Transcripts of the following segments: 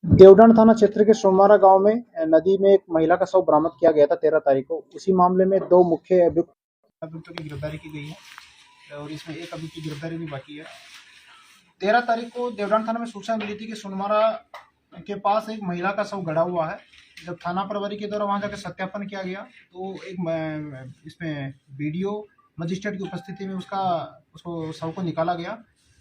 देवडन थाना क्षेत्र के सोमवारा गांव में नदी में एक महिला का शव बरामद किया गया था 13 तारीख को। इसी मामले में दो मुख्य अभियुक्तों की गिरफ्तारी की गई है और इसमें एक अभियुक्त की गिरफ्तारी भी बाकी है। 13 तारीख को देवडन थाना में सूचना मिली थी कि सोनवारा के पास एक महिला का शव गड़ा हुआ है। जब थाना प्रभारी के द्वारा वहां जाकर सत्यापन किया गया तो एक इसमें वीडियो मजिस्ट्रेट की उपस्थिति में उसको शव को निकाला गया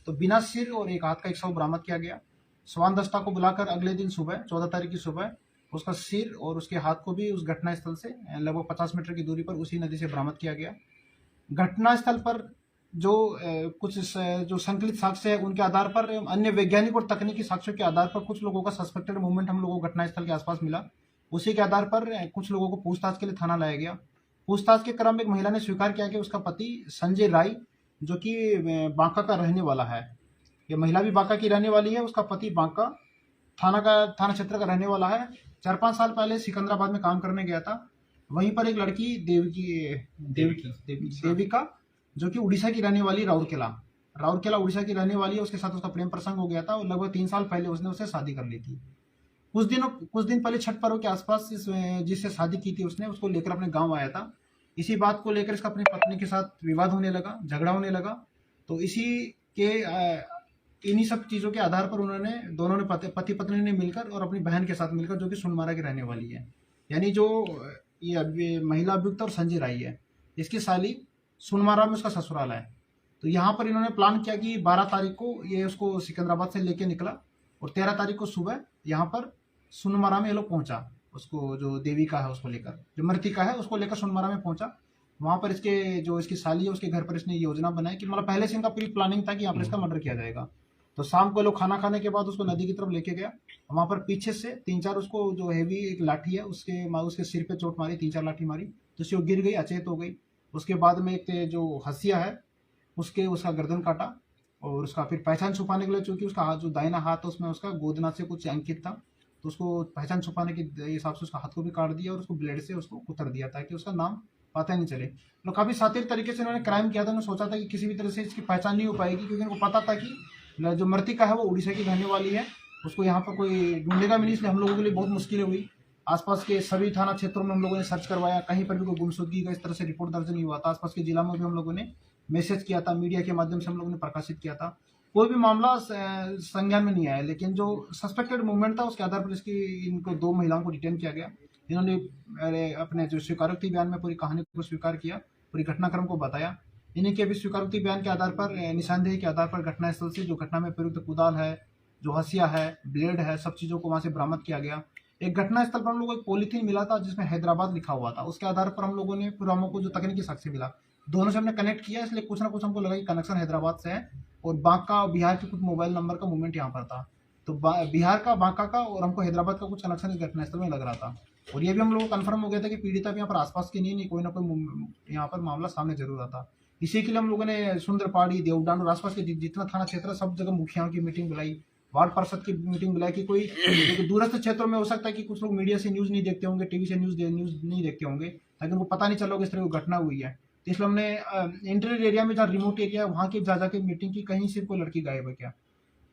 तो बिना सिर और एक हाथ का एक शव बरामद किया गया। स्वान दस्ता को बुलाकर अगले दिन सुबह 14 तारीख की सुबह उसका सिर और उसके हाथ को भी उस घटना स्थल से लगभग 50 मीटर की दूरी पर उसी नदी से बरामद किया गया। घटना स्थल पर जो कुछ जो संकलित साक्ष्य है उनके आधार पर अन्य वैज्ञानिक और तकनीकी साक्ष्यों के आधार पर कुछ लोगों का सस्पेक्टेड मूवमेंट हम लोगों को घटनास्थल के आसपास मिला। उसी के आधार पर कुछ लोगों को पूछताछ के लिए थाना लाया गया। पूछताछ के क्रम में एक महिला ने स्वीकार किया कि उसका पति संजय राय जो कि बांका का रहने वाला है, ये महिला भी बांका की रहने वाली है, उसका पति बांका थाना क्षेत्र का रहने वाला है। 4-5 साल पहले सिकंदराबाद में काम करने गया था। वहीं पर एक लड़की देविका जो कि उड़ीसा की रहने वाली राउरकेला उड़ीसा की रहने वाली है, उसके साथ उसका प्रेम प्रसंग हो गया था और लगभग 3 साल पहले उसने उससे शादी कर ली थी। कुछ दिन पहले छठ पर्व के आसपास जिससे शादी की थी उसने उसको लेकर अपने गांव आया था। इसी बात को लेकर इसका अपनी पत्नी के साथ विवाद होने लगा, झगड़ा होने लगा। तो इन्हीं सब चीजों के आधार पर दोनों ने पति पत्नी ने मिलकर और अपनी बहन के साथ मिलकर जो कि सोनमारा की रहने वाली है, यानी जो ये महिला अभियुक्त और संजय राय है, इसकी साली सोनमारा में उसका ससुराल है। तो यहाँ पर इन्होंने प्लान किया कि 12 तारीख को ये उसको सिकंदराबाद से लेके निकला और 13 तारीख को सुबह यहाँ पर सोनमारा में ये लोग पहुंचा। उसको जो देविका है उसको लेकर, जो मृतिका है उसको लेकर सोनमारा में पहुंचा। वहां पर इसकी साली है उसके घर पर इसने योजना बनाई कि मतलब पहले से इनका पूरी प्लानिंग था कि यहाँ पर इसका मर्डर किया जाएगा। तो शाम को लोग खाना खाने के बाद उसको नदी की तरफ लेके गया। वहां पर पीछे से 3-4 उसको जो हैवी एक लाठी है उसके सिर पे चोट मारी, 3-4 लाठी मारी तो उसकी गिर गई, अचेत हो गई। उसके बाद में एक जो हंसिया है उसका गर्दन काटा और उसका फिर पहचान छुपाने के लिए, चूंकि उसका हाथ जो दाहिना हाथ है उसमें उसका गोदना से कुछ अंकित था, तो उसको पहचान छुपाने के हिसाब से उसका हाथ को भी काट दिया और उसको ब्लेड से उसको कुतर दिया ताकि उसका नाम पता नहीं चले। तो काफी शातिर तरीके से उन्होंने क्राइम किया था। उन्होंने सोचा था कि किसी भी तरह से इसकी पहचान नहीं हो पाएगी क्योंकि उनको पता था कि जो मृतिका है वो उड़ीसा की रहने वाली है, उसको यहाँ पर कोई ढूंढेगा भी नहीं, इसलिए हम लोगों के लिए बहुत मुश्किलें हुई। आसपास के सभी थाना क्षेत्रों में हम लोगों ने सर्च करवाया, कहीं पर भी कोई गुमशुदगी का इस तरह से रिपोर्ट दर्ज नहीं हुआ था। आसपास के जिला में भी हम लोगों ने मैसेज किया था, मीडिया के माध्यम से हम लोगों ने प्रकाशित किया था, कोई भी मामला संज्ञान में नहीं आया। लेकिन जो सस्पेक्टेड मूवमेंट था उसके आधार पर इनको 2 महिलाओं को डिटेन किया गया। इन्होंने अपने जो स्वीकारोक्ति बयान में पूरी कहानी को स्वीकार किया, पूरी घटनाक्रम को बताया। इन्हीं के भी स्वीकारोक्ति बयान के आधार पर, निशानदेही के आधार पर घटनास्थल से जो घटना में प्रयुक्त कुदाल है, जो हसिया है, ब्लेड है, सब चीजों को वहां से बरामद किया गया। एक घटनास्थल पर हम लोगों को एक पॉलीथीन मिला था जिसमें हैदराबाद लिखा हुआ था। उसके आधार पर हम लोगों ने फिर हमको जो तकनीकी साक्ष्य मिला दोनों से हमने कनेक्ट किया, इसलिए कुछ ना कुछ हमको लगा कि कनेक्शन हैदराबाद से है और बांका बिहार के कुछ मोबाइल नंबर का मूवमेंट यहाँ पर था। तो बिहार का, बांका का और हमको हैदराबाद का कुछ कनेक्शन इस घटनास्थल में लग रहा था। और ये भी हम लोग को कन्फर्म हो गया था कि पीड़िता भी यहाँ पर आसपास की नहीं, कोई ना कोई यहाँ पर मामला सामने जरूर आता। इसी के लिए हम लोगों ने सुंदरपाड़ी, देवडान और आसपास के जितना थाना क्षेत्र सब जगह मुखियाओं की मीटिंग बुलाई, वार्ड पार्षद की मीटिंग बुलाई कि कोई दूरस्थ क्षेत्रों में हो सकता है कि कुछ लोग मीडिया से न्यूज नहीं देखते होंगे, टीवी से न्यूज नहीं देखते होंगे, ताकि उनको पता नहीं चला होगा इस तरह की घटना हुई है। तो इसलिए हमने इंटीरियर एरिया में जहाँ रिमोट एरिया है वहां की जा जाके मीटिंग की, कहीं से कोई लड़की गायब है क्या।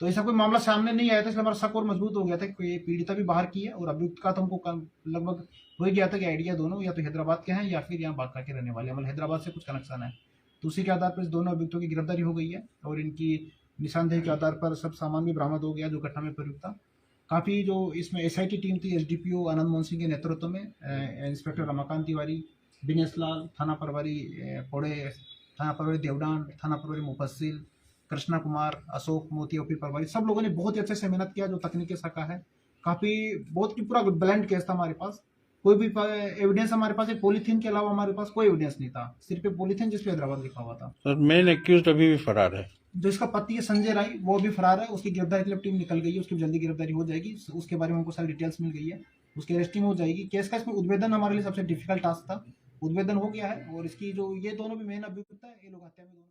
तो ऐसा कोई मामला सामने नहीं आया था, इसलिए हमारा शक और मजबूत हो गया था कि ये पीड़िता भी बाहर की है और अभियुक्त का तो हमको लगभग हो ही गया था कि आइडिया दोनों या तो हैदराबाद के हैं या फिर यहाँ बांका के रहने वाले, मतलब हैदराबाद से कुछ कनेक्शन है। तो उसी के आधार पर इस दोनों अभियुक्तों की गिरफ्तारी हो गई है और इनकी निशानदेही के आधार पर सब सामान भी बरामद हो गया जो घटना में प्रयुक्त था। काफी जो इसमें एसआईटी टीम थी, एसडीपीओ आनंद मोहन सिंह के नेतृत्व में, इंस्पेक्टर रमाकांत तिवारी, दिनेश लाल, थाना प्रभारी पौड़े, थाना प्रभारी देवडान, थाना प्रभारी मुफस्सिल, कृष्णा कुमार, अशोक मोती, ओपी प्रभारी, सब लोगों ने बहुत ही अच्छे से मेहनत किया। जो तकनीकी शाखा है काफी बहुत ही पूरा ब्लैंड केस था हमारे पास। कोई भी एविडेंस हमारे पास, एक पॉलीथीन के अलावा हमारे पास कोई एविडेंस नहीं था, सिर्फ एक पॉलीथीन जिसपे हैदराबाद लिखा हुआ था। सर मेन एक्यूज्ड अभी भी फरार है। जो इसका पति है संजय राय वो भी फरार है, उसकी गिरफ्तारी के लिए टीम निकल गई है, उसकी जल्दी गिरफ्तारी हो जाएगी। उसके बारे में हमको सारी डिटेल्स मिल गई है, उसकी अरेस्टिंग हो जाएगी। केस का इसमें उद्भेदन हमारे लिए सबसे डिफिकल्ट टास्क था, उद्भेदन हो गया है और इसकी जो ये दोनों भी मेन अभियुक्त है, ये लोग हत्या में दोनों